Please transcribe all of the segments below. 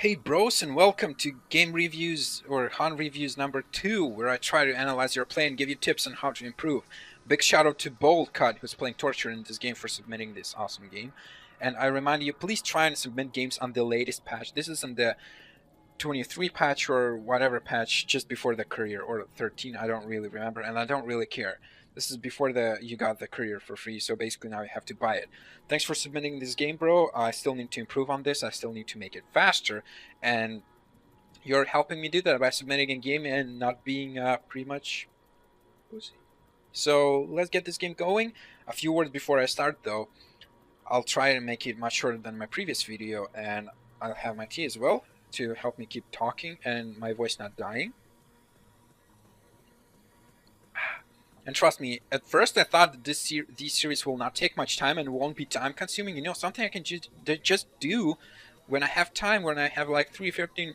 Hey bros, and welcome to Game Reviews or Han Reviews number 2, where I try to analyze your play and give you tips on how to improve. Big shout out to Bowlcut, who's playing Torture in this game, for submitting this awesome game. And I remind you, please try and submit games on the latest patch. This is on the 23 patch or whatever patch just before the courier, or 13, I don't really remember, and I don't really care. This is before you got the courier for free, so basically now you have to buy it. Thanks for submitting this game, bro. I still need to improve on this. I still need to make it faster, and you're helping me do that by submitting a game and not being pretty much pussy. So let's get this game going. A few words before I start, though. I'll try to make it much shorter than my previous video, and I'll have my tea as well to help me keep talking and my voice not dying. And trust me, at first I thought that these series will not take much time and won't be time consuming. You know, something I can just do when I have time, when I have like 15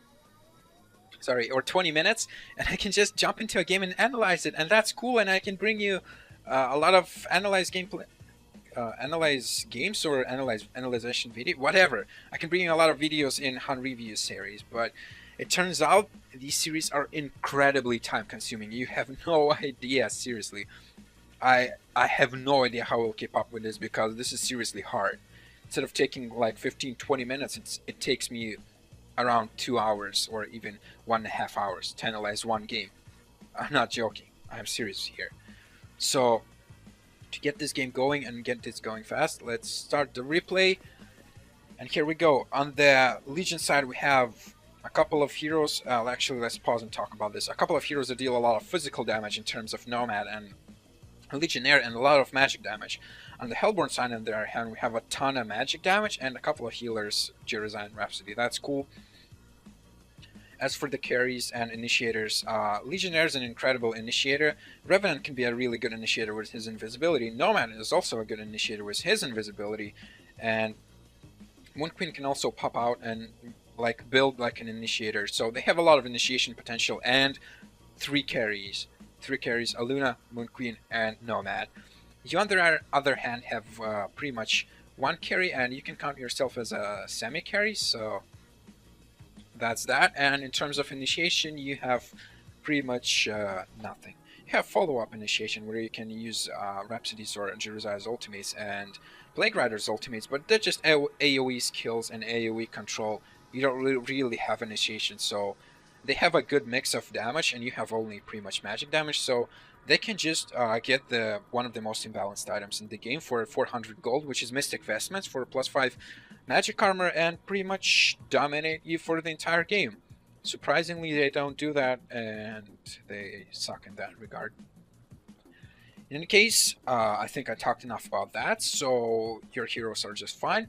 or 20 minutes, and I can just jump into a game and analyze it, and that's cool. And I can bring you a lot of analyze games or analyzation video, whatever. I can bring you a lot of videos in Han Review series, but it turns out these series are incredibly time consuming. You have no idea, seriously. I have no idea how I'll keep up with this, because this is seriously hard. Instead of taking like 15-20 minutes, it takes me around 2 hours or even 1.5 hours to analyze one game. I'm not joking. I'm serious here. So to get this game going and get this going fast, let's start the replay. And here we go. On the Legion side, we have a couple of heroes. Actually, let's pause and talk about this. A couple of heroes that deal a lot of physical damage in terms of Nomad and Legionnaire, and a lot of magic damage. On the Hellborn side, on the other hand, we have a ton of magic damage and a couple of healers, Jerusalem and Rhapsody. That's cool. As for the carries and initiators, Legionnaire is an incredible initiator. Revenant can be a really good initiator with his invisibility. Nomad is also a good initiator with his invisibility. And Moon Queen can also pop out and like build like an initiator. So they have a lot of initiation potential. And three carries, Aluna, Moon Queen, and Nomad. You on the other hand have pretty much one carry, and you can count yourself as a semi-carry, so that's that. And in terms of initiation, you have pretty much nothing. You have follow-up initiation, where you can use Rhapsody's or Jeruzai's ultimates and Plague Rider's ultimates, but they're just AoE skills and AoE control. You don't really have initiation, so they have a good mix of damage, and you have only pretty much magic damage, so they can just get one of the most imbalanced items in the game for 400 gold, which is Mystic Vestments for +5 magic armor, and pretty much dominate you for the entire game. Surprisingly, they don't do that, and they suck in that regard. In any case, I think I talked enough about that, so your heroes are just fine.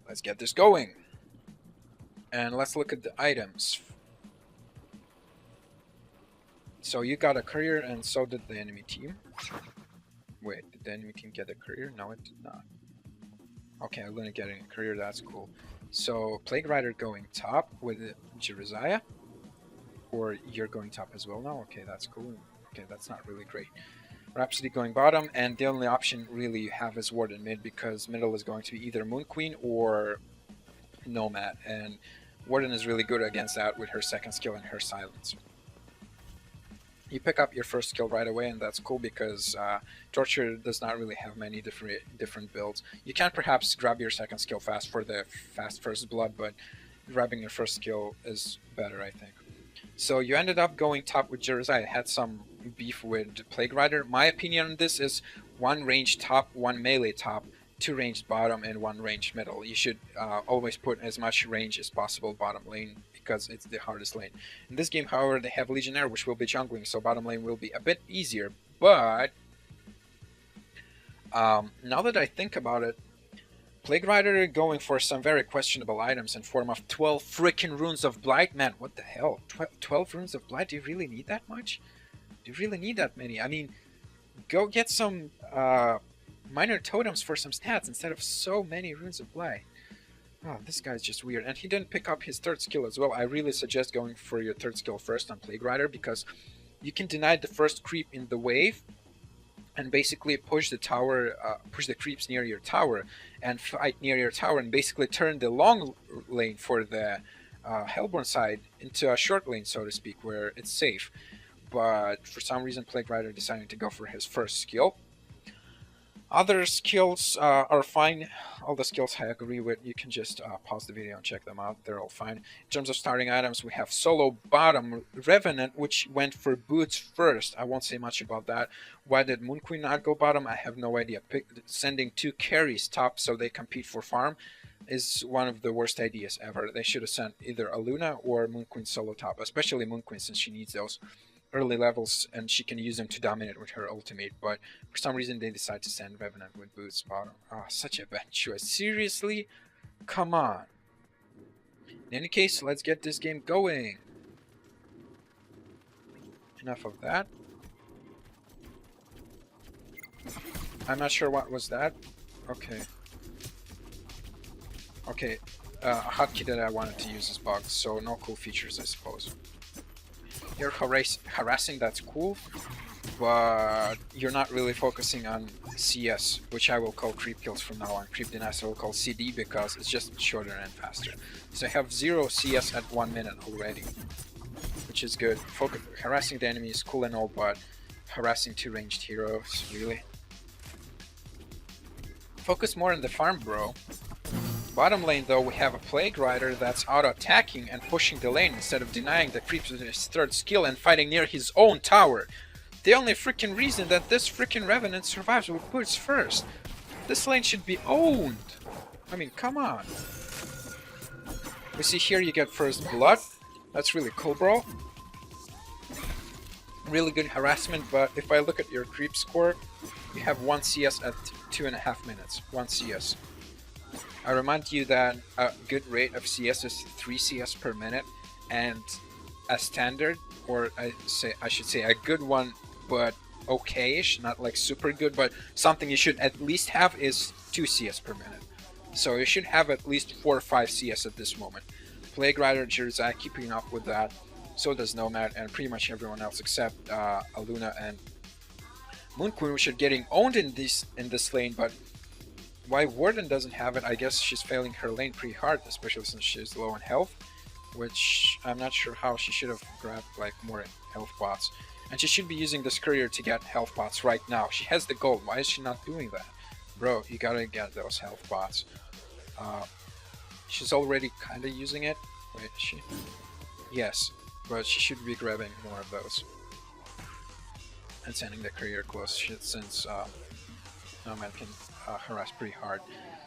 Let's get this going. And let's look at the items. So you got a courier, and so did the enemy team. Wait, did the enemy team get a courier? No, it did not. Okay, I'm gonna get a courier, that's cool. So Plague Rider going top with Jeruzaiah. Or you're going top as well now? Okay, that's cool. Okay, that's not really great. Rhapsody going bottom, and the only option really you have is Warden mid, because middle is going to be either Moon Queen or Nomad, and Warden is really good against that with her second skill and her silence. You pick up your first skill right away, and that's cool, because Torture does not really have many different builds. You can perhaps grab your second skill fast for the fast first blood, but grabbing your first skill is better, I think. So you ended up going top with Jeruzaiah. Had some beef with Plague Rider. My opinion on this is 1 ranged top, 1 melee top, 2 ranged bottom, and 1 ranged middle. You should always put as much range as possible bottom lane, because it's the hardest lane. In this game, however, they have Legionnaire, which will be jungling, so bottom lane will be a bit easier. But now that I think about it, Plague Rider going for some very questionable items in form of 12 freaking runes of blight. Man, what the hell? 12 runes of blight? Do you really need that much? Do you really need that many? I mean, go get some minor totems for some stats instead of so many runes of blight. Oh, this guy's just weird. And he didn't pick up his third skill as well. I really suggest going for your third skill first on Plague Rider, because you can deny the first creep in the wave and basically push the tower, push the creeps near your tower and fight near your tower, and basically turn the long lane for the Hellborn side into a short lane, so to speak, where it's safe. But for some reason, Plague Rider decided to go for his first skill. Other skills are fine. All the skills I agree with. You can just pause the video and check them out. They're all fine. In terms of starting items, we have Solo Bottom Revenant, which went for boots first. I won't say much about that. Why did Moon Queen not go bottom? I have no idea. Sending 2 carries top so they compete for farm is one of the worst ideas ever. They should have sent either a Luna or Moon Queen solo top, especially Moon Queen since she needs those early levels and she can use them to dominate with her ultimate, but for some reason they decide to send Revenant with boots bottom. Oh, such a bad choice. Seriously? Come on. In any case, let's get this game going. Enough of that. I'm not sure what was that. Okay. Okay, a hotkey that I wanted to use is bugged, so no cool features, I suppose. You're harassing, that's cool, but you're not really focusing on CS, which I will call creep kills from now on. Creep denies I will call CD because it's just shorter and faster. So I have 0 CS at 1 minute already, which is good. Harassing the enemy is cool and all, but harassing 2 ranged heroes, really? Focus more on the farm, bro. Bottom lane though, we have a Plague Rider that's auto-attacking and pushing the lane instead of denying the creeps with his 3rd skill and fighting near his own tower. The only freaking reason that this freaking Revenant survives with boots first. This lane should be owned. I mean, come on. We see here you get first blood. That's really cool, bro. Really good harassment, but if I look at your creep score, you have 1 CS at 2.5 minutes. 1 CS. I remind you that a good rate of CS is 3 CS per minute, and a standard, or I should say a good one, but okay-ish, not like super good, but something you should at least have is 2 CS per minute. So you should have at least 4 or 5 CS at this moment. Plague Rider, Jirzai keeping up with that, so does Nomad, and pretty much everyone else except Aluna and Moon Queen, which are getting owned in this lane, but why Warden doesn't have it, I guess she's failing her lane pretty hard, especially since she's low on health, which I'm not sure how. She should have grabbed like more health pots, and she should be using this courier to get health pots right now. She has the gold, why is she not doing that? Bro, you gotta get those health pots. She's already kinda using it. Wait, she? Yes, but she should be grabbing more of those and sending the courier close since Nomad can harass pretty hard.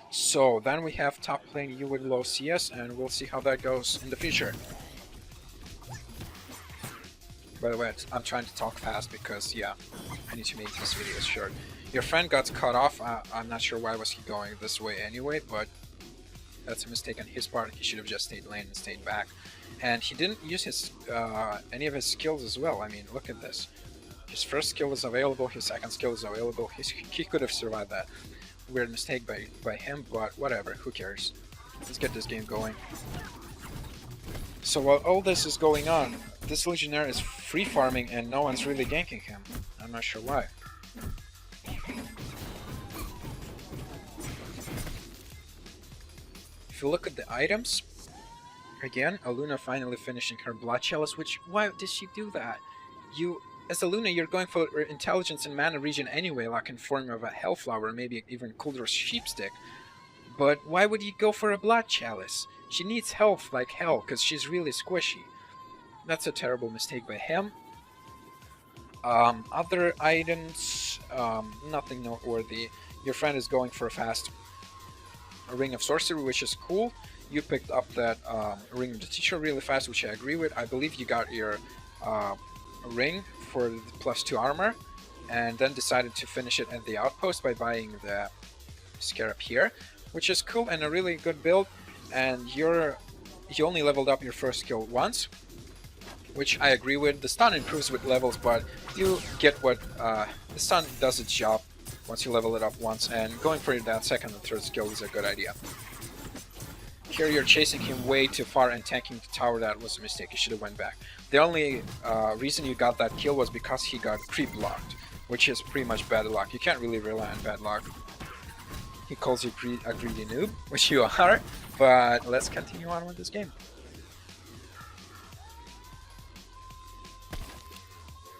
So then we have top lane you with low CS, and we'll see how that goes in the future. By the way, I'm trying to talk fast because, yeah, I need to make these videos short. Your friend got cut off. I'm not sure why was he going this way anyway, but that's a mistake on his part. He should have just stayed lane and stayed back. And he didn't use his any of his skills as well. I mean, look at this. His first skill is available, his second skill is available. He could have survived that. Weird mistake by him, but whatever, who cares. Let's get this game going. So while all this is going on, this Legionnaire is free farming and no one's really ganking him. I'm not sure why. If you look at the items, again, Aluna finally finishing her Blood Chalice, which, why did she do that? As Aluna, you're going for intelligence and mana regen anyway, like in form of a Hellflower, maybe even Kuldur's Sheepstick. But why would you go for a Blood Chalice? She needs health like hell, because she's really squishy. That's a terrible mistake by him. Other items, nothing noteworthy. Your friend is going for a fast Ring of Sorcery, which is cool. You picked up that Ring of the Teacher really fast, which I agree with. I believe you got your ring for the +2 armor, and then decided to finish it at the outpost by buying the Scarab here, which is cool and a really good build. And you only leveled up your first skill once, which I agree with. The stun improves with levels, but you get what the stun does its job once you level it up once, and going for that second and third skill is a good idea. Here you're chasing him way too far and tanking the tower. That was a mistake, you should have went back. The only reason you got that kill was because he got creep locked, which is pretty much bad luck. You can't really rely on bad luck. He calls you a greedy noob, which you are, but let's continue on with this game.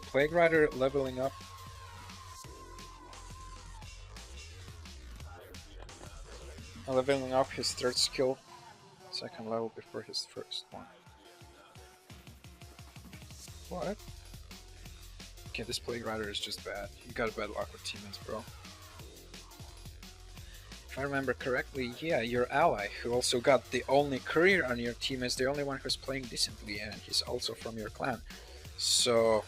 Plague Rider leveling up. Leveling up his third skill, second level before his first one. What? Okay, this Plague Rider is just bad. You got bad luck with teammates, bro. If I remember correctly, yeah, your ally, who also got the only career on your team, is the only one who's playing decently, and he's also from your clan. So,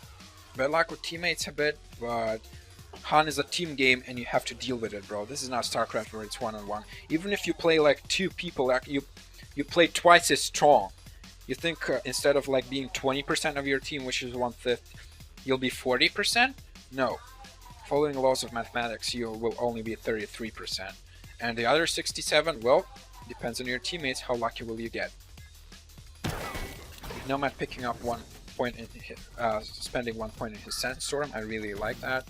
bad luck with teammates a bit, but Han is a team game and you have to deal with it, bro. This is not StarCraft where it's one-on-one. Even if you play like two people, like you play twice as strong. You think instead of like being 20% of your team, which is 1/5, you'll be 40%? No. Following the laws of mathematics, you will only be 33%. And the other 67, well, depends on your teammates. How lucky will you get? Nomad picking up 1 point in his, spending 1 point in his Sandstorm. I really like that.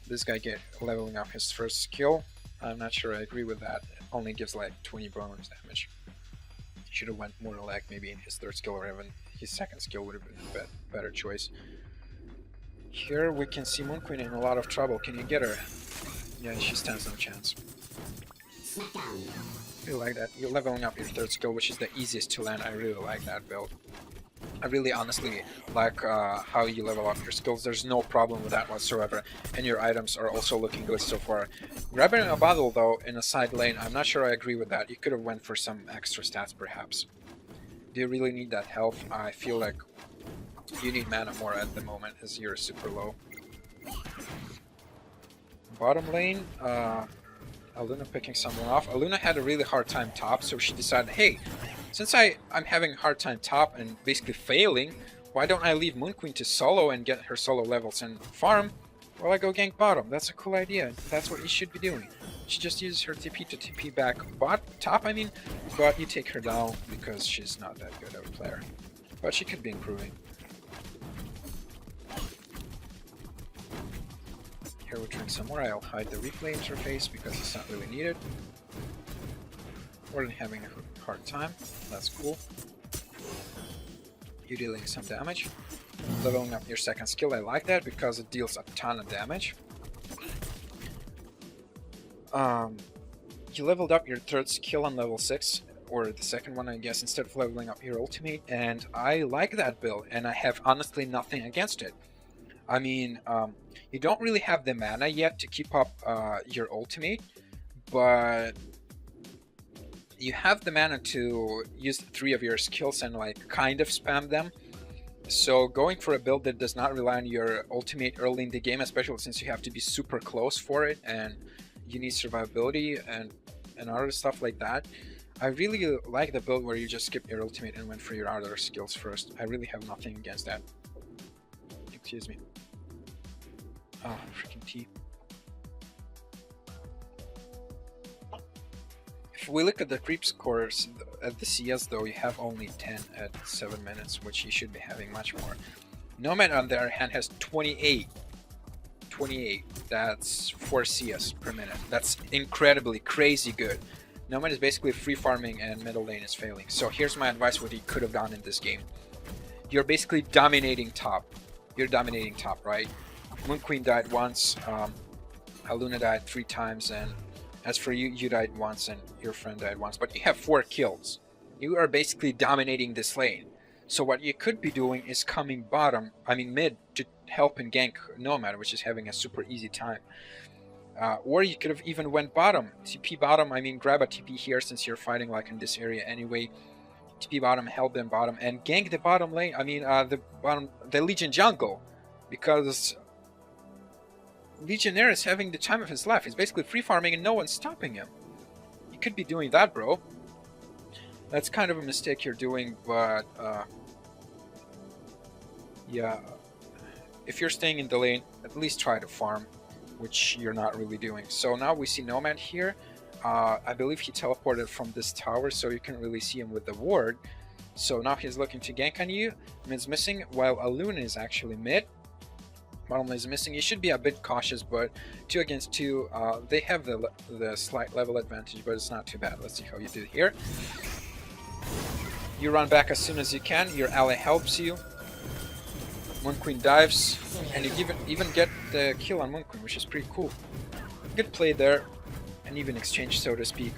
This guy leveling up his first skill. I'm not sure I agree with that. It only gives like 20 bonus damage. Should have went more like maybe in his third skill, or even his second skill would have been a better choice. Here we can see Moon Queen in a lot of trouble. Can you get her? Yeah, she stands no chance. I really like that. You're leveling up your third skill, which is the easiest to land. I really like that build. I really honestly like how you level up your skills. There's no problem with that whatsoever, and your items are also looking good so far. Grabbing a bottle though in a side lane, I'm not sure I agree with that. You could have went for some extra stats perhaps. Do you really need that health? I feel like you need mana more at the moment as you're super low. Bottom lane, Aluna picking someone off. Aluna had a really hard time top, so she decided, hey, since I'm having a hard time top and basically failing, why don't I leave Moon Queen to solo and get her solo levels and farm while I go gank bottom? That's a cool idea. That's what you should be doing. She just uses her TP to TP back top, I mean, but you take her down because she's not that good of a player. But she could be improving. Here we're trying some more. I'll hide the replay interface because it's not really needed. More than having a hard time. That's cool. You're dealing some damage. Leveling up your second skill, I like that because it deals a ton of damage. You leveled up your third skill on level 6, or the second one I guess, instead of leveling up your ultimate, and I like that build, and I have honestly nothing against it. I mean, you don't really have the mana yet to keep up your ultimate, but you have the mana to use 3 of your skills and like kind of spam them. So going for a build that does not rely on your ultimate early in the game, especially since you have to be super close for it and you need survivability and other stuff like that, I really like the build where you just skip your ultimate and went for your other skills first. I really have nothing against that. Excuse me. Oh, freaking tea. If we look at the creep scores, at the CS though, you have only 10 at 7 minutes, which you should be having much more. Nomad on the other hand has 28. 28. That's 4 CS per minute. That's incredibly crazy good. Nomad is basically free farming and middle lane is failing. So here's my advice what he could have done in this game. You're basically dominating top. You're dominating top, right? Moon Queen died once, Aluna died 3 times, and as for you, you died once and your friend died once, but you have 4 kills. You are basically dominating this lane. So what you could be doing is coming mid to help and gank Nomad, which is having a super easy time. Or you could have even went bottom. TP bottom, I mean grab a TP here since you're fighting like in this area anyway. TP bottom, help them bottom, and gank the bottom lane, the Legion jungle. Because Legionnaire is having the time of his life. He's basically free farming and no one's stopping him. You could be doing that, bro. That's kind of a mistake you're doing, but yeah. If you're staying in the lane, at least try to farm, which you're not really doing. So now we see Nomad here. I believe he teleported from this tower, so you can really see him with the ward. So now he's looking to gank on you. Mid's missing, while Aluna is actually mid. Bottom lane is missing. You should be a bit cautious, but 2 against 2, they have the slight level advantage, but it's not too bad. Let's see how you do here. You run back as soon as you can. Your ally helps you. Moon Queen dives, and you even get the kill on Moon Queen, which is pretty cool. Good play there, an even exchange, so to speak.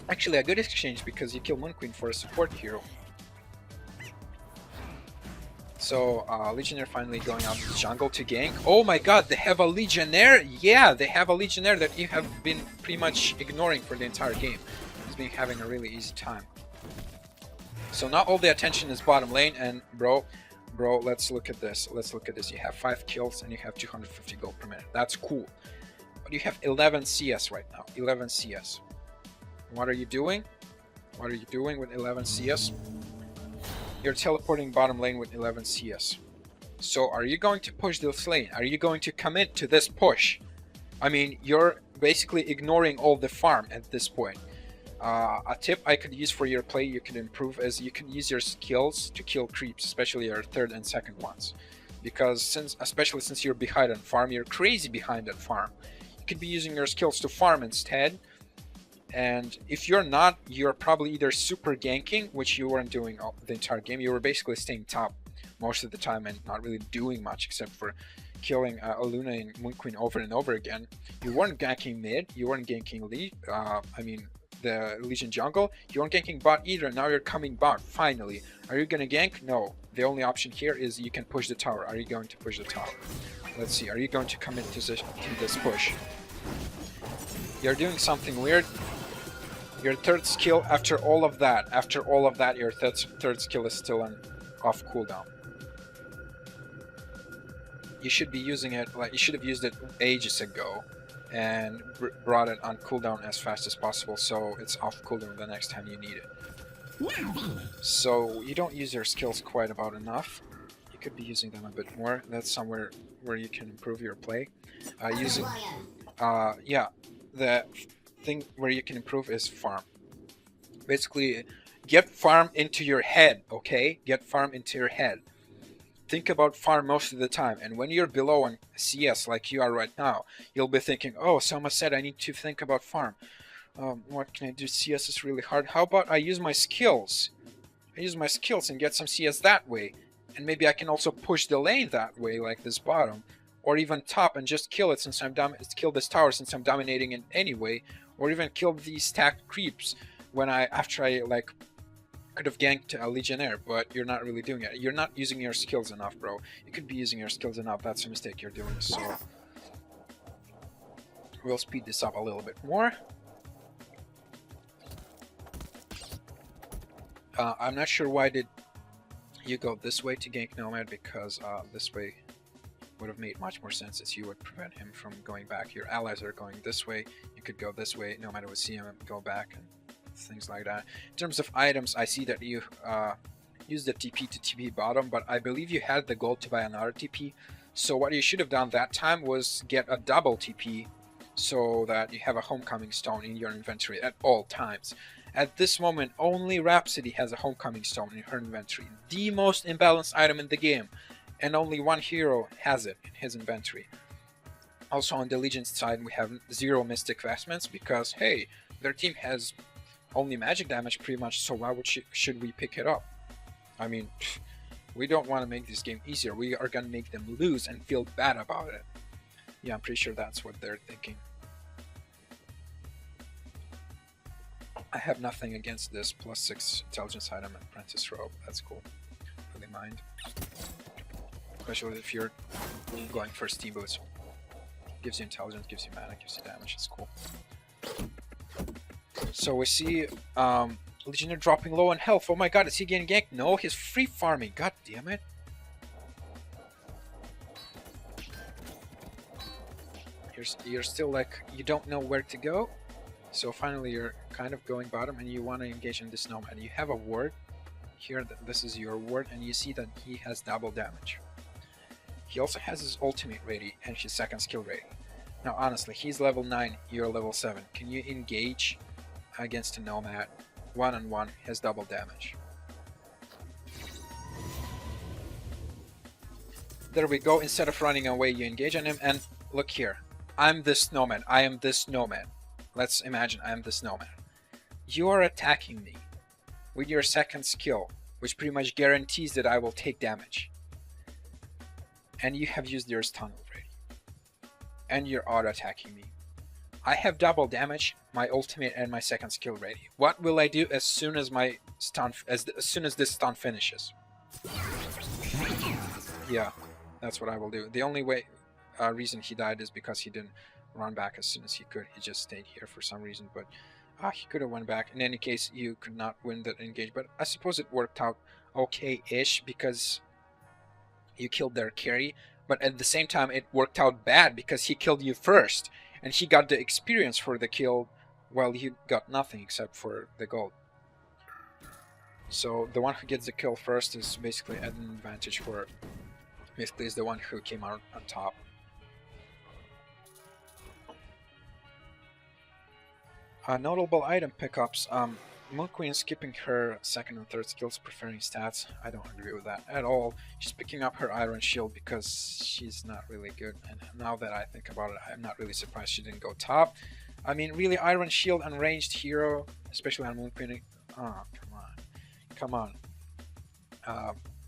Actually, a good exchange because you kill Moon Queen for a support hero. So, Legionnaire finally going out to the jungle to gank. Oh my god, they have a Legionnaire? Yeah, they have a Legionnaire that you have been pretty much ignoring for the entire game. He's been having a really easy time. So now all the attention is bottom lane, and bro, let's look at this. Let's look at this. You have 5 kills and you have 250 gold per minute. That's cool. But you have 11 CS right now. 11 CS. What are you doing? What are you doing with 11 CS? You're teleporting bottom lane with 11 CS. So are you going to push this lane? Are you going to commit to this push? I mean, you're basically ignoring all the farm at this point. A tip I could use for your play you can improve is you can use your skills to kill creeps, especially your third and second ones. Because especially since you're behind on farm, you're crazy behind on farm. You could be using your skills to farm instead. And if you're not, you're probably either super ganking, which you weren't doing the entire game. You were basically staying top most of the time and not really doing much except for killing Luna and Moon Queen over and over again. You weren't ganking mid, you weren't ganking the Legion jungle, you weren't ganking bot either. Now you're coming bot, finally. Are you gonna gank? No. The only option here is you can push the tower. Are you going to push the tower? Let's see, are you going to commit to this push? You're doing something weird. Your third skill, after all of that, your third skill is still off cooldown. You should be using it, like, you should have used it ages ago and brought it on cooldown as fast as possible so it's off cooldown the next time you need it. So you don't use your skills quite about enough. You could be using them a bit more. That's somewhere where you can improve your play. Yeah, the thing where you can improve is farm. Basically, get farm into your head, okay? Get farm into your head. Think about farm most of the time, and when you're below on CS like you are right now, you'll be thinking, oh, SomaZ said I need to think about farm. What can I do? CS is really hard. How about I use my skills? I use my skills and get some CS that way, and maybe I can also push the lane that way, like this bottom, or even top and just kill it since kill this tower since I'm dominating it anyway, or even kill these stacked creeps after I like could have ganked a Legionnaire, but you're not really doing it. You're not using your skills enough, bro. You could be using your skills enough. That's a mistake you're doing. So we'll speed this up a little bit more. I'm not sure why did you go this way to gank Nomad, because this way would have made much more sense, as you would prevent him from going back. Your allies are going this way. You could go this way. Nomad would see him and go back and things like that. In terms of items, I see that you used the TP to TP bottom, but I believe you had the gold to buy another TP. So what you should have done that time was get a double TP so that you have a homecoming stone in your inventory at all times. At this moment, only Rhapsody has a homecoming stone in her inventory, the most imbalanced item in the game, and only one hero has it in his inventory. Also on the Legion side, we have 0 Mystic Vestments because, hey, their team has only magic damage pretty much, so why should we pick it up? I mean, we don't want to make this game easier. We are going to make them lose and feel bad about it. Yeah, I'm pretty sure that's what they're thinking. I have nothing against this +6 intelligence item and Apprentice Robe. That's cool. Really mind. Especially if you're going for steam boots. Gives you intelligence, gives you mana, gives you damage. It's cool. So we see Legionnaire dropping low on health. Oh my god, is he getting ganked? No, he's free farming. God damn it. You're still like, you don't know where to go. So finally you're kind of going bottom and you want to engage in this Nomad. You have a ward here, this is your ward, and you see that he has double damage. He also has his ultimate ready and his second skill ready. Now honestly, he's level 9, you're level 7. Can you engage against a Nomad one-on-one? Has double damage. There we go. Instead of running away, you engage on him, and look here. I'm this Nomad. I am this Nomad. Let's imagine I am this Nomad. You are attacking me with your second skill. which pretty much guarantees that I will take damage. And you have used your stun already. And you're auto-attacking me. I have double damage, my ultimate and my second skill ready. What will I do as soon as my stun, as soon as this stun finishes? Yeah, that's what I will do. The only way, reason he died is because he didn't run back as soon as he could. He just stayed here for some reason, but he could have went back. In any case, you could not win that engage, but I suppose it worked out okay-ish because you killed their carry, but at the same time it worked out bad because he killed you first, and he got the experience for the kill while you got nothing except for the gold. So the one who gets the kill first is basically at an advantage for, basically is the one who came out on top. Notable item pickups. Moon Queen skipping her second and third skills, preferring stats. I don't agree with that at all. She's picking up her Iron Shield because she's not really good, and now that I think about it, I'm not really surprised she didn't go top. I mean, really, Iron Shield and ranged hero, especially on Moon Queen. Oh, come on.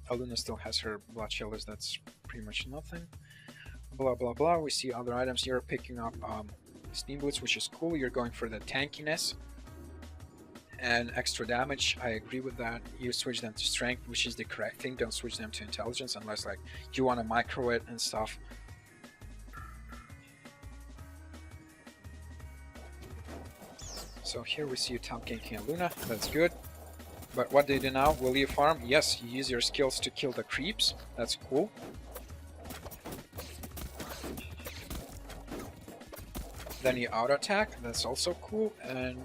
Aluna still has her Blood Shielders, that's pretty much nothing. Blah blah blah. We see other items. You're picking up Steam Boots, which is cool. You're going for the tankiness and extra damage. I agree with that. You switch them to strength, which is the correct thing. Don't switch them to intelligence unless like you want to micro it and stuff. So here we see you top ganking Luna. That's good. But what do you do now? Will you farm? Yes, you use your skills to kill the creeps. That's cool. Then you auto attack. That's also cool. And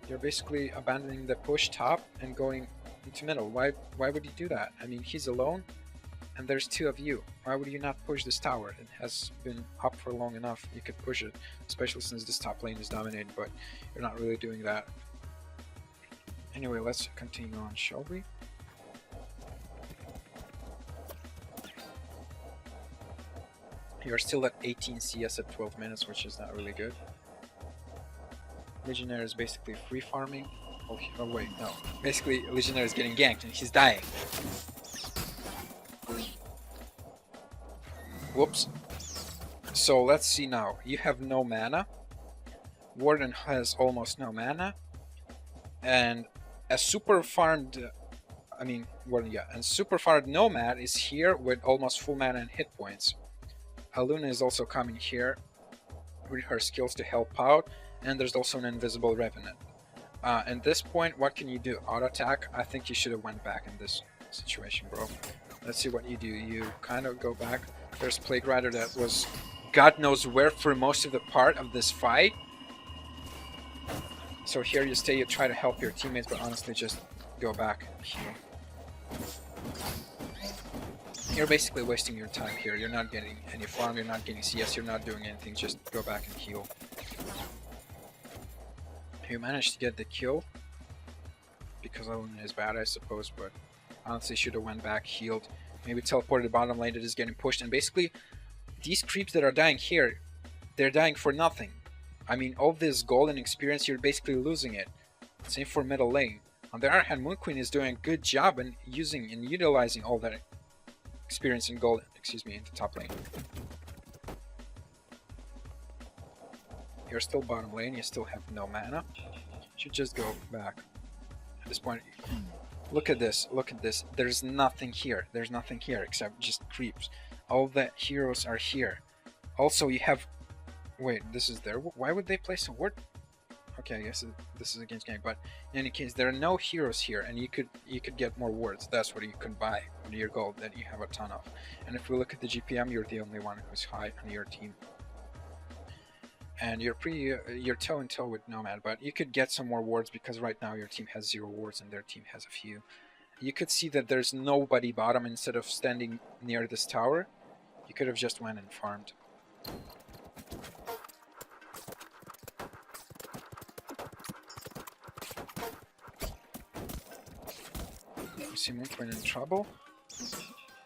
you're basically abandoning the push top and going into middle. Why would you do that? I mean, he's alone and there's two of you. Why would you not push this tower? It has been up for long enough. You could push it, especially since this top lane is dominated, but you're not really doing that. Anyway, let's continue on, shall we? You're still at 18 CS at 12 minutes, which is not really good. Legionnaire is basically free farming. Oh wait, no. Basically, Legionnaire is getting ganked and he's dying. Whoops. So let's see now. You have no mana. Warden has almost no mana. And a super farmed... Warden, yeah. And super farmed Nomad is here with almost full mana and hit points. Aluna is also coming here with her skills to help out, and there's also an invisible Revenant. At this point, what can you do? Auto attack? I think you should have went back in this situation, bro. Let's see what you do. You kind of go back. There's Plague Rider that was God knows where for most of the part of this fight. So here you stay, you try to help your teammates, but honestly just go back here. You're basically wasting your time here. You're not getting any farm, you're not getting CS, you're not doing anything, just go back and heal. You managed to get the kill, because Aluna is bad I suppose, but honestly should have went back, healed, maybe teleported the bottom lane that is getting pushed, and basically these creeps that are dying here, they're dying for nothing. I mean, all this golden experience, you're basically losing it. Same for middle lane. On the other hand, Moon Queen is doing a good job in using and utilizing all that experience in gold, in the top lane. You're still bottom lane, you still have no mana. Should just go back. At this point, look at this, look at this. There's nothing here. There's nothing here except just creeps. All the heroes are here. Also, you have... Wait, this is there? Why would they place a ward? Okay, I guess this is against gank, but in any case, there are no heroes here, and you could get more wards. That's what you could buy with your gold that you have a ton of. And if we look at the GPM, you're the only one who's high on your team. And you're toe in toe with Nomad, but you could get some more wards because right now your team has 0 wards and their team has a few. You could see that there's nobody bottom. Instead of standing near this tower, you could have just went and farmed. You see Moon Queen in trouble.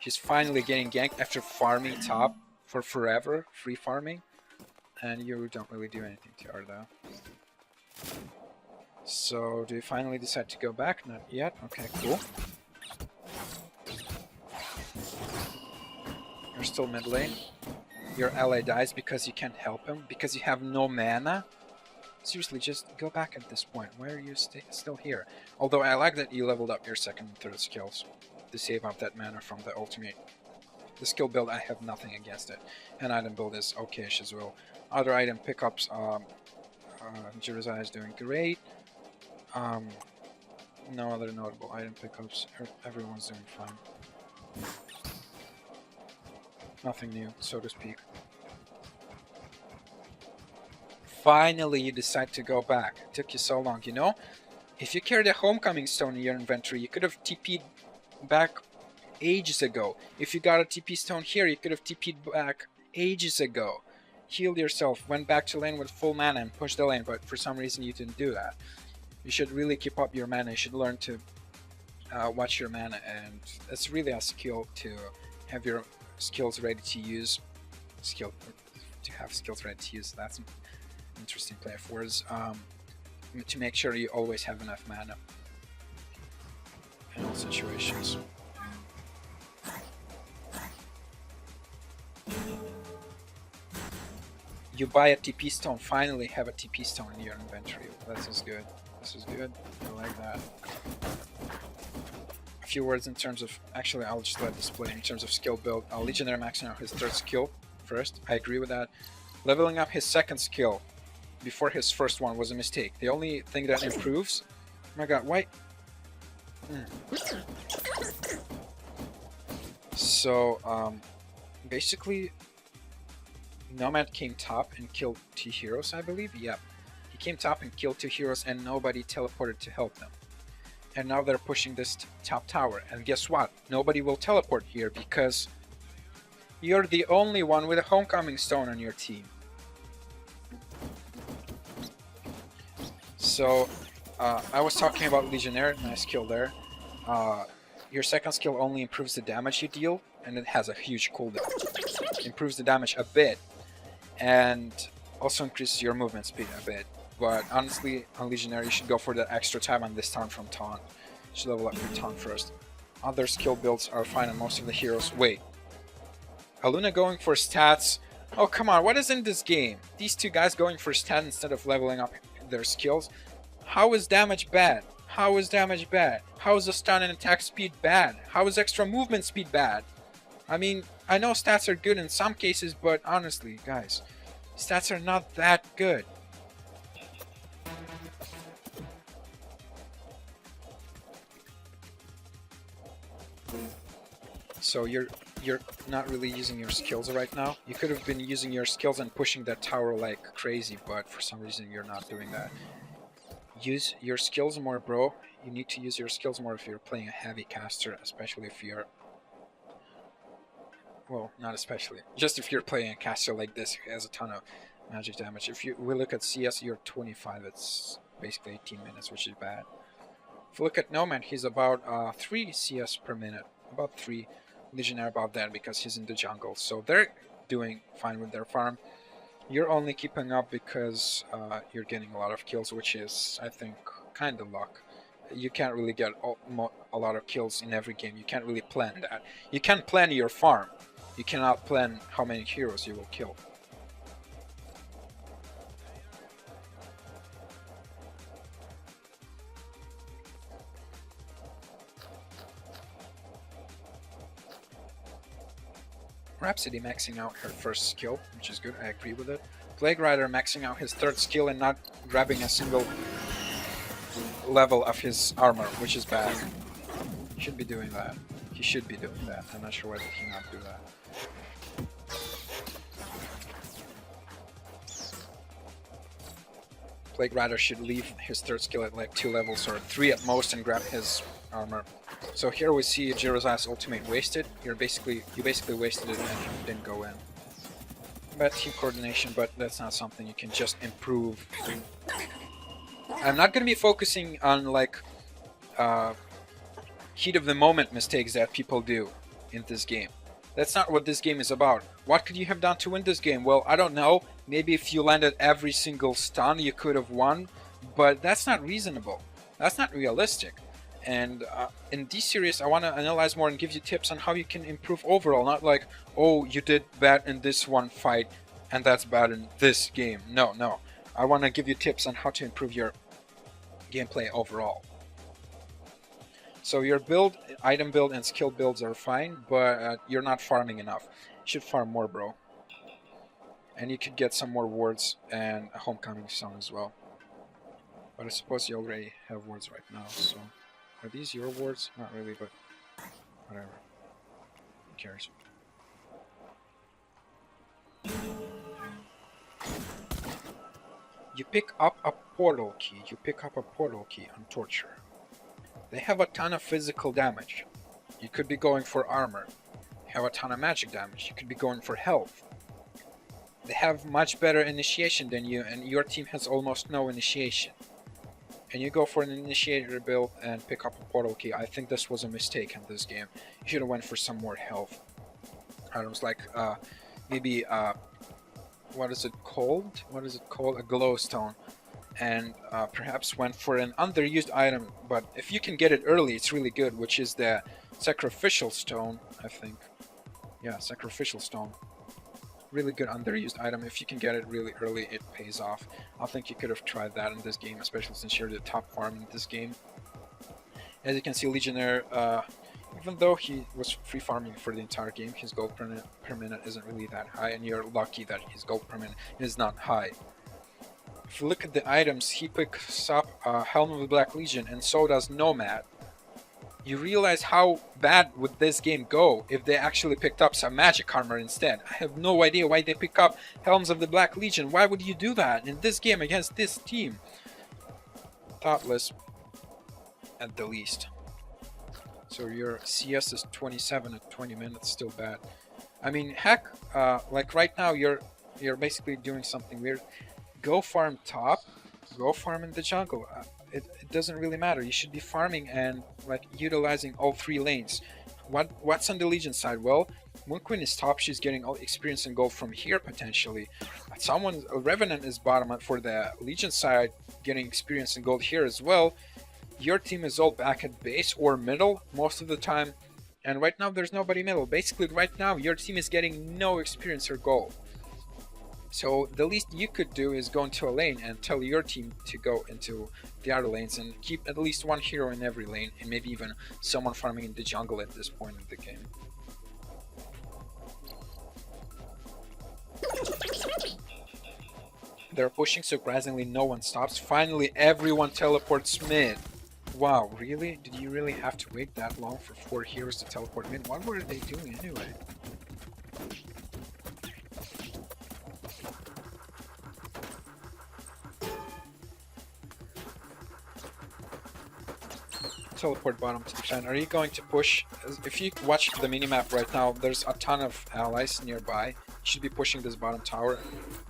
She's finally getting ganked after farming top for forever, free farming. And you don't really do anything to her though. So, do you finally decide to go back? Not yet. Okay, cool. You're still mid lane. Your ally dies because you can't help him, because you have no mana. Seriously, just go back at this point. Why are you still here? Although I like that you leveled up your second and third skills to save up that mana from the ultimate. The skill build, I have nothing against it. And item build is okay-ish as well. Other item pickups, Jerusalem is doing great. No other notable item pickups. Everyone's doing fine. Nothing new, so to speak. Finally, you decide to go back. It took you so long, you know? If you carried a homecoming stone in your inventory, you could have TP'd back ages ago. If you got a TP stone here, you could have TP'd back ages ago. Healed yourself, went back to lane with full mana and pushed the lane, but for some reason you didn't do that. You should really keep up your mana. You should learn to watch your mana, and it's really a skill to have your skills ready to use. To have skills ready to use. That's an interesting play of words. To make sure you always have enough mana in all situations. You buy a TP stone, finally have a TP stone in your inventory. This is good. This is good. I like that. A few words in terms of... Actually, I'll just let this play. In terms of skill build, Legionnaire maxing out his third skill first. I agree with that. Leveling up his second skill before his first one was a mistake. The only thing that improves... Oh my god, why... So, basically... Nomad came top and killed 2 heroes, I believe? Yep. He came top and killed 2 heroes and nobody teleported to help them. And now they're pushing this top tower. And guess what? Nobody will teleport here because you're the only one with a homecoming stone on your team. So, I was talking about Legionnaire, nice kill there. Your second skill only improves the damage you deal, and it has a huge cooldown. Improves the damage a bit, and also increases your movement speed a bit. But honestly, on Legionnaire, you should go for that extra time on this taunt from taunt. You should level up your taunt first. Other skill builds are fine on most of the heroes. Wait. Aluna going for stats? Oh, come on, what is in this game? These two guys going for stats instead of leveling up their skills? How is damage bad? How is damage bad? How is the stun and attack speed bad? How is extra movement speed bad? I mean, I know stats are good in some cases, but honestly, guys, stats are not that good. So you're not really using your skills right now. You could have been using your skills and pushing that tower like crazy, but for some reason you're not doing that. Use your skills more, bro. You need to use your skills more if you're playing a heavy caster, especially if you're... Well, not especially. Just if you're playing a caster like this who has a ton of magic damage. If we look at CS, you're 25. It's basically 18 minutes, which is bad. If we look at Nomad, he's about 3 CS per minute. About 3. Legionnaire about that because he's in the jungle. So they're doing fine with their farm. You're only keeping up because you're getting a lot of kills, which is, I think, kind of luck. You can't really get a lot of kills in every game. You can't really plan that. You can plan your farm. You cannot plan how many heroes you will kill. Rhapsody maxing out her first skill, which is good, I agree with it. Plague Rider maxing out his third skill and not grabbing a single level of his armor, which is bad. He should be doing that. He should be doing that. I'm not sure why did he not do that. Plague Rider should leave his third skill at like 2 levels or 3 at most and grab his armor. So here we see Jiroza's ultimate wasted. You basically wasted it and didn't go in. Bad team coordination, but that's not something you can just improve. I'm not going to be focusing on like heat of the moment mistakes that people do in this game. That's not what this game is about. What could you have done to win this game? Well, I don't know. Maybe if you landed every single stun, you could have won. But that's not reasonable. That's not realistic. And in this series, I want to analyze more and give you tips on how you can improve overall. Not like, oh, you did bad in this one fight, and that's bad in this game. No, no. I want to give you tips on how to improve your gameplay overall. So your build, item build, and skill builds are fine, but you're not farming enough. You should farm more, bro. And you could get some more wards and a homecoming song as well. But I suppose you already have wards right now, so... Are these your wards? Not really, but... whatever. Who cares? You pick up a portal key. You pick up a portal key on Torture. They have a ton of physical damage. You could be going for armor. They have a ton of magic damage. You could be going for health. They have much better initiation than you, and your team has almost no initiation. And you go for an initiator build and pick up a portal key. I think this was a mistake in this game. You should have went for some more health items, like maybe what is it called? What is it called? A glowstone. And perhaps went for an underused item, but if you can get it early, it's really good, which is the sacrificial stone, I think. Yeah, sacrificial stone. Really good underused item. If you can get it really early, it pays off. I think you could have tried that in this game, especially since you're the top farm in this game. As you can see, Legionnaire, even though he was free farming for the entire game, his gold per minute isn't really that high, and you're lucky that his gold per minute is not high. If you look at the items, he picks up Helm of the Black Legion, and so does Nomad. You realize how bad would this game go if they actually picked up some magic armor instead. I have no idea why they pick up Helms of the Black Legion. Why would you do that in this game against this team? Thoughtless, at the least. So your CS is 27 at 20 minutes, still bad. I mean, heck, like right now you're basically doing something weird. Go farm top, go farm in the jungle. It doesn't really matter. You should be farming and like utilizing all three lanes. What's on the Legion side? Well, Moon Queen is top. She's getting all experience and gold from here potentially. A Revenant is bottom for the Legion side, getting experience and gold here as well. Your team is all back at base or middle most of the time, and right now there's nobody middle. Basically, right now your team is getting no experience or gold. So the least you could do is go into a lane and tell your team to go into the other lanes and keep at least one hero in every lane, and maybe even someone farming in the jungle at this point of the game. They're pushing, surprisingly no one stops. Finally everyone teleports mid. Wow, really? Did you really have to wait that long for 4 heroes to teleport mid? What were they doing anyway? Teleport bottom to defend. Are you going to push? If you watch the minimap right now, there's a ton of allies nearby. You should be pushing this bottom tower.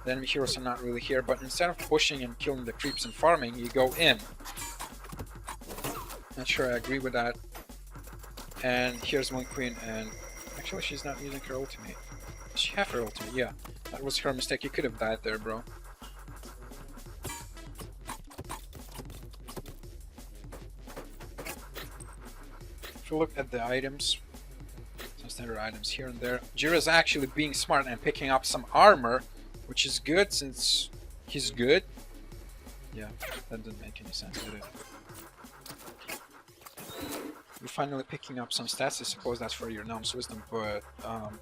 The enemy heroes are not really here, but instead of pushing and killing the creeps and farming, you go in. Not sure I agree with that. And here's Moon Queen, and actually she's not using her ultimate. Does she have her ultimate? Yeah. That was her mistake. You could have died there, bro. If you look at the items, since there are items here and there, Jira's actually being smart and picking up some armor, which is good since he's good. Yeah, that didn't make any sense, did it? You're finally picking up some stats. I suppose that's for your Gnome's Wisdom, but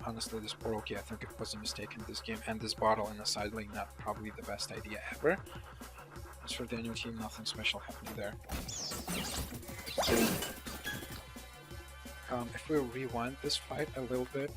honestly, this portal key, I think it was a mistake in this game, and this bottle in the side lane, not probably the best idea ever. As for the new team, nothing special happening there. If we rewind this fight a little bit,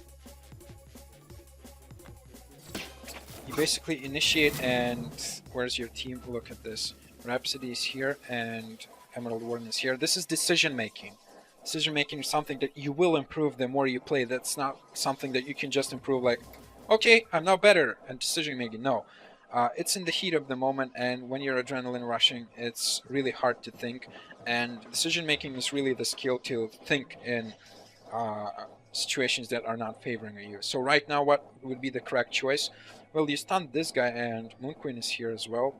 you basically initiate, and where's your team? Look at this. Rhapsody is here, and Emerald Warden is here. This is decision making. Decision making is something that you will improve the more you play. That's not something that you can just improve like, okay, I'm now better at decision making. No. It's in the heat of the moment, and when you're adrenaline rushing, it's really hard to think, and decision making is really the skill to think in situations that are not favoring you. So right now, what would be the correct choice? Well, you stunned this guy, and Moon Queen is here as well.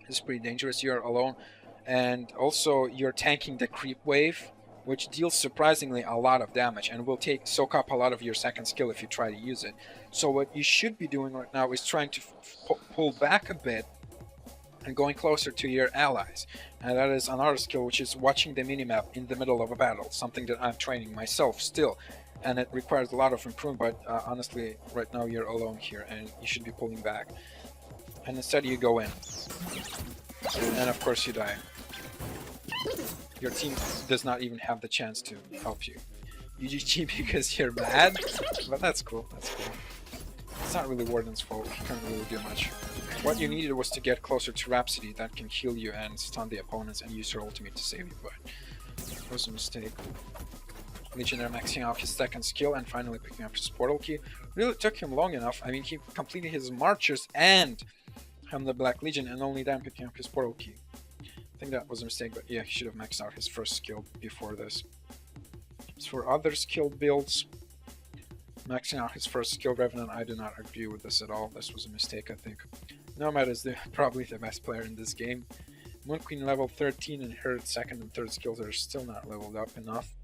It's pretty dangerous. You're alone, and also you're tanking the creep wave, which deals surprisingly a lot of damage and will soak up a lot of your second skill if you try to use it. So what you should be doing right now is trying to pull back a bit and going closer to your allies. And that is another skill, which is watching the minimap in the middle of a battle, something that I'm training myself still. And it requires a lot of improvement, but honestly, right now you're alone here and you should be pulling back. And instead you go in. And of course you die. Your team does not even have the chance to help you. You GG because you're mad, but that's cool, that's cool. It's not really Warden's fault, he can't really do much. What you needed was to get closer to Rhapsody that can heal you and stun the opponents and use her ultimate to save you, but it was a mistake. Legionnaire maxing out his second skill and finally picking up his portal key. Really took him long enough. I mean, he completed his marchers and the Black Legion and only then picking up his portal key. I think that was a mistake, but yeah, he should have maxed out his first skill before this. As for other skill builds, maxing out his first skill, Revenant, I do not agree with this at all. This was a mistake, I think. Nomad is probably the best player in this game. Moon Queen level 13 and her second and third skills are still not leveled up enough.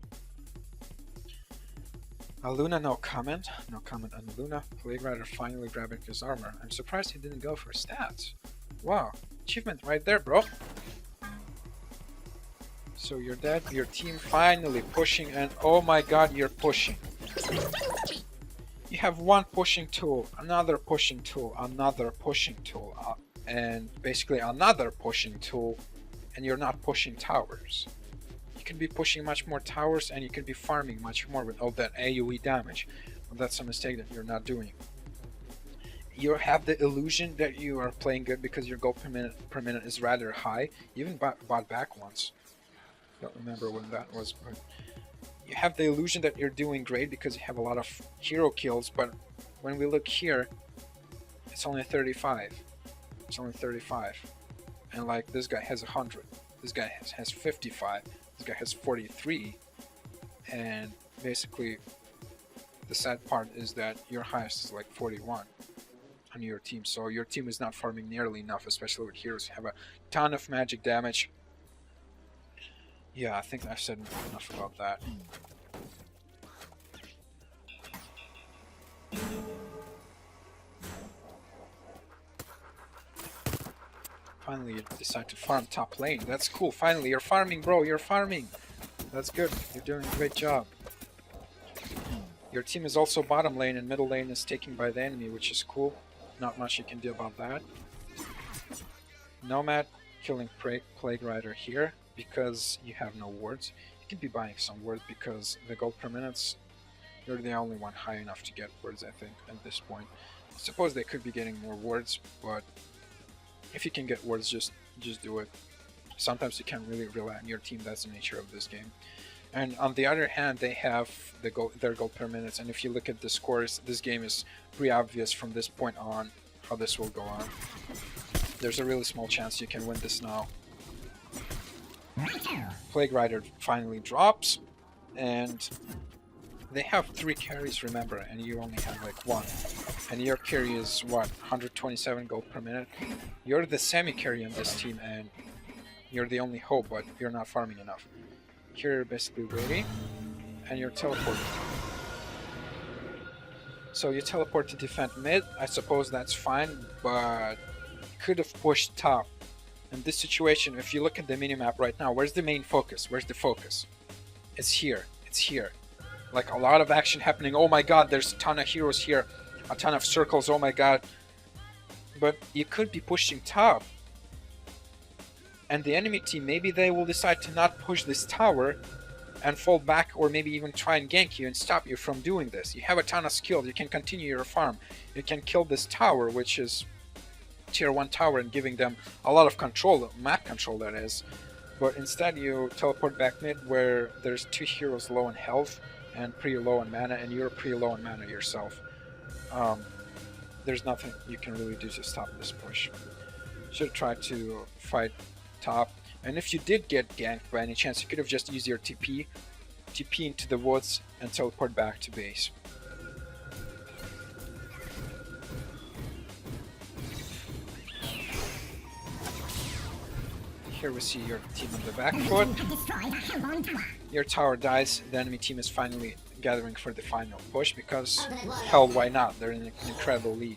Luna, no comment. No comment on Luna. Plague Rider finally grabbing his armor. I'm surprised he didn't go for stats. Wow, achievement right there, bro. So you're dead. Your team finally pushing, and oh my god, you're pushing. You have one pushing tool, another pushing tool, another pushing tool, and basically another pushing tool, and you're not pushing towers. You can be pushing much more towers and you can be farming much more with all that AoE damage. Well, that's a mistake that you're not doing. You have the illusion that you are playing good because your gold per minute is rather high. You even bought back once. Don't remember when that was, but you have the illusion that you're doing great because you have a lot of hero kills, but when we look here, it's only 35. It's only 35. And like this guy has 100. This guy has 55. This guy has 43. And basically the sad part is that your highest is like 41 on your team. So your team is not farming nearly enough, especially with heroes who have a ton of magic damage. Yeah, I think I've said enough about that. Finally, you decide to farm top lane. That's cool. Finally, you're farming, bro. You're farming. That's good. You're doing a great job. Your team is also bottom lane, and middle lane is taken by the enemy, which is cool. Not much you can do about that. Nomad killing Plague Rider here because you have no wards. You can be buying some wards because the gold per minutes, you're the only one high enough to get wards, I think, at this point. I suppose they could be getting more wards, but if you can get wards, just do it. Sometimes you can't really rely on your team. That's the nature of this game. And on the other hand, they have their gold per minutes, and if you look at the scores, this game is pretty obvious from this point on how this will go on. There's a really small chance you can win this now. Plague Rider finally drops, and they have 3 carries, remember, and you only have like 1. And your carry is what, 127 gold per minute? You're the semi-carry on this team, and you're the only hope, but you're not farming enough. You're basically waiting, and you're teleporting. So you teleport to defend mid. I suppose that's fine, but you could have pushed top. In this situation, if you look at the minimap right now, where's the main focus? Where's the focus? It's here. It's here. Like a lot of action happening. Oh my god, there's a ton of heroes here. A ton of circles. Oh my god. But you could be pushing top. And the enemy team, maybe they will decide to not push this tower and fall back, or maybe even try and gank you and stop you from doing this. You have a ton of skills. You can continue your farm. You can kill this tower, which is tier 1 tower, and giving them a lot of control, map control that is. But instead you teleport back mid where there's 2 heroes low in health and pretty low on mana, and you're pretty low on mana yourself. There's nothing you can really do to stop this push. Should try to fight top, and if you did get ganked by any chance, you could have just used your TP into the woods and teleport back to base. here we see your team on the back foot. Your tower dies, the enemy team is finally gathering for the final push because, hell, why not? They're in an incredible lead.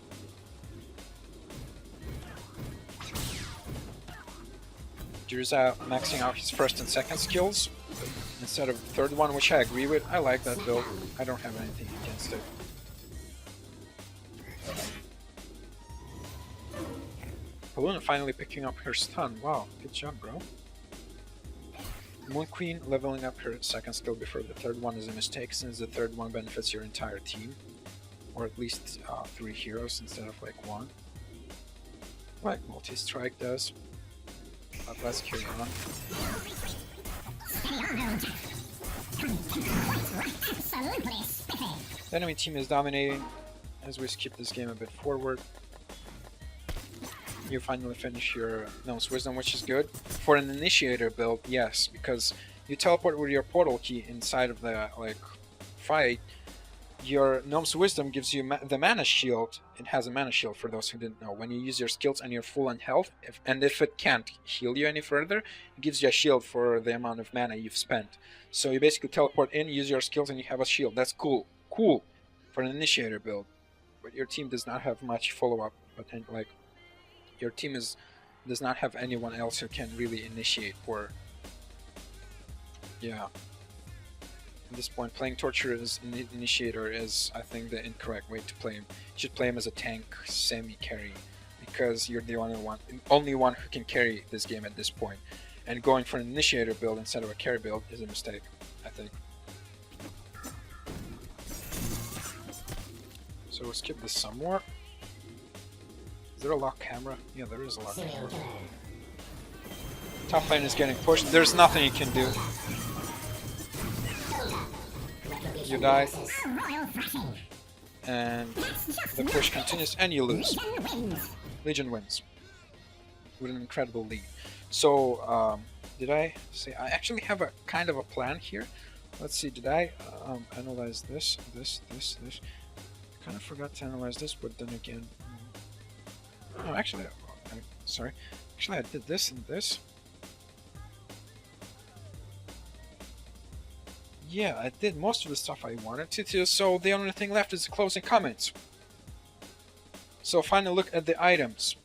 Jirza maxing out his first and second skills instead of the third one, which I agree with. I like that build. I don't have anything against it. Paluna finally picking up her stun. Wow, good job, bro. Moon Queen leveling up her second skill before the third one is a mistake, since the third one benefits your entire team. Or at least 3 heroes instead of like 1. Like multi-strike does. But let's carry on. The enemy team is dominating as we skip this game a bit forward. You finally finish your Gnome's Wisdom, which is good. For an initiator build, yes, because you teleport with your portal key inside of the fight. Your Gnome's Wisdom gives you the mana shield. It has a mana shield for those who didn't know. When you use your skills and you're full on health, if it can't heal you any further, it gives you a shield for the amount of mana you've spent. So you basically teleport in, use your skills, and you have a shield. That's cool. Cool for an initiator build. But your team does not have much follow-up, but your team does not have anyone else who can really initiate, or yeah. At this point, playing Torture as an initiator is, I think, the incorrect way to play him. You should play him as a tank semi-carry, because you're the only one who can carry this game at this point. And going for an initiator build instead of a carry build is a mistake, I think. So we'll skip this some more. Is there a lock camera? Yeah, there is a lock camera. Top lane is getting pushed. There's nothing you can do. You die. And the push continues and you lose. Legion wins. With an incredible lead. So, did I say... I actually have a kind of a plan here. Let's see, did I analyze this? I kind of forgot to analyze this, but then again... Oh, actually, sorry. Actually, I did this and this. Yeah, I did most of the stuff I wanted to, so the only thing left is the closing comments. So, final look at the items.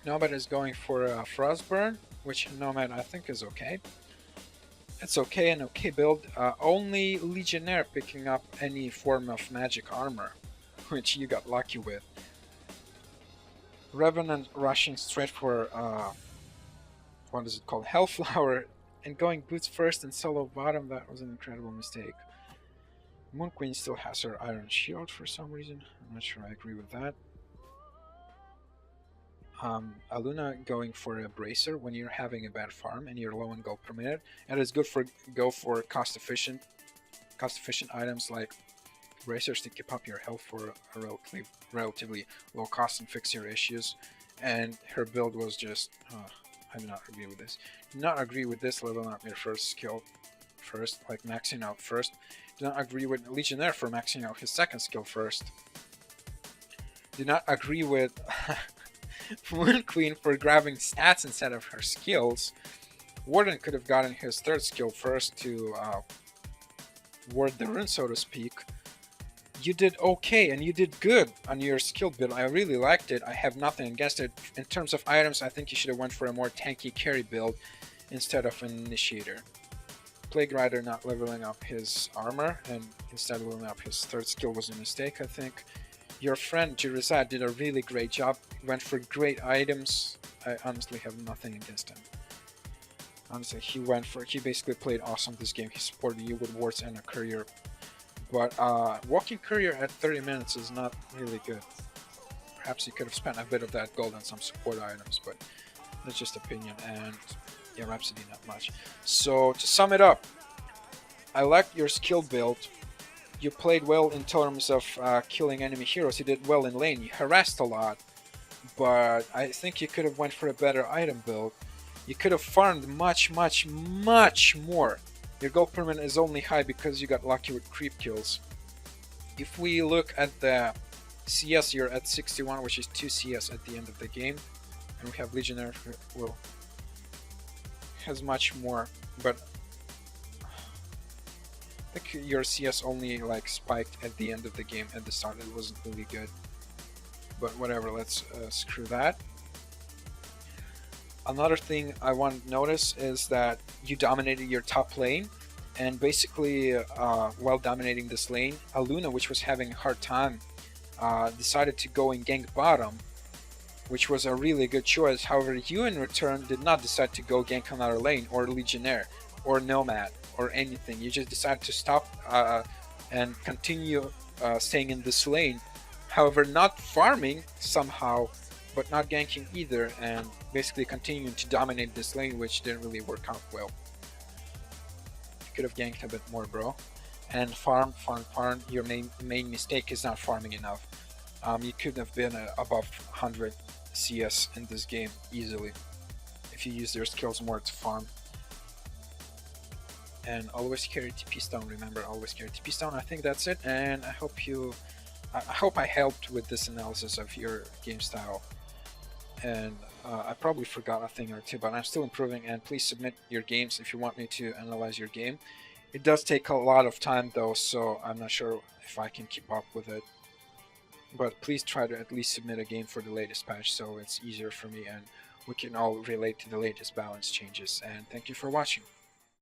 Nomad is going for a Frostburn, which Nomad I think is okay. It's okay, an okay build. Only Legionnaire picking up any form of magic armor, which you got lucky with. Revenant rushing straight for, what is it called, Hellflower, and going boots first and solo bottom. That was an incredible mistake. Moon Queen still has her Iron Shield for some reason. I'm not sure I agree with that. Aluna going for a Bracer when you're having a bad farm and you're low on gold per minute. And it's good for cost efficient items like Bracers to keep up your health for a relatively low cost and fix your issues. And her build was just... I do not agree with this. Do not agree with this leveling up your first skill first, like maxing out first. Do not agree with Legionnaire for maxing out his second skill first. Do not agree with Moon Queen for grabbing stats instead of her skills. Warden could have gotten his third skill first to ward the rune, so to speak. You did okay, and you did good on your skill build. I really liked it. I have nothing against it. In terms of items, I think you should have went for a more tanky carry build instead of an initiator. Plague Rider not leveling up his armor, and instead of leveling up his third skill was a mistake, I think. Your friend Jirizad did a really great job. Went for great items. I honestly have nothing against him. Honestly, he basically played awesome this game. He supported you with wards and a courier. But walking courier at 30 minutes is not really good. Perhaps you could have spent a bit of that gold on some support items, but that's just opinion. And yeah, Rhapsody not much. So to sum it up, I liked your skill build. You played well in terms of killing enemy heroes. You did well in lane. You harassed a lot, but I think you could have went for a better item build. You could have farmed much more. Your gold per minute is only high because you got lucky with creep kills. If we look at the CS, you're at 61, which is 2 CS at the end of the game. And we have Legionnaire who will has much more, but I think your CS only like spiked at the end of the game. At the start it wasn't really good, but whatever, let's screw that. Another thing I want to notice is that you dominated your top lane, and basically while dominating this lane, Aluna, which was having a hard time, decided to go and gank bottom, which was a really good choice. However, you in return did not decide to go gank another lane, or Legionnaire, or Nomad, or anything. You just decided to stop and continue staying in this lane. However, not farming somehow, but not ganking either, and basically continuing to dominate this lane, which didn't really work out well. You could have ganked a bit more, bro. And farm. Your main mistake is not farming enough. You could have been above 100 CS in this game easily if you use your skills more to farm. And always carry TP stone. Remember, always carry TP stone. I think that's it, and I hope I helped with this analysis of your game style. And I probably forgot a thing or two, but I'm still improving. And please submit your games if you want me to analyze your game. It does take a lot of time though, so I'm not sure if I can keep up with it. But please try to at least submit a game for the latest patch, so it's easier for me and we can all relate to the latest balance changes. And thank you for watching.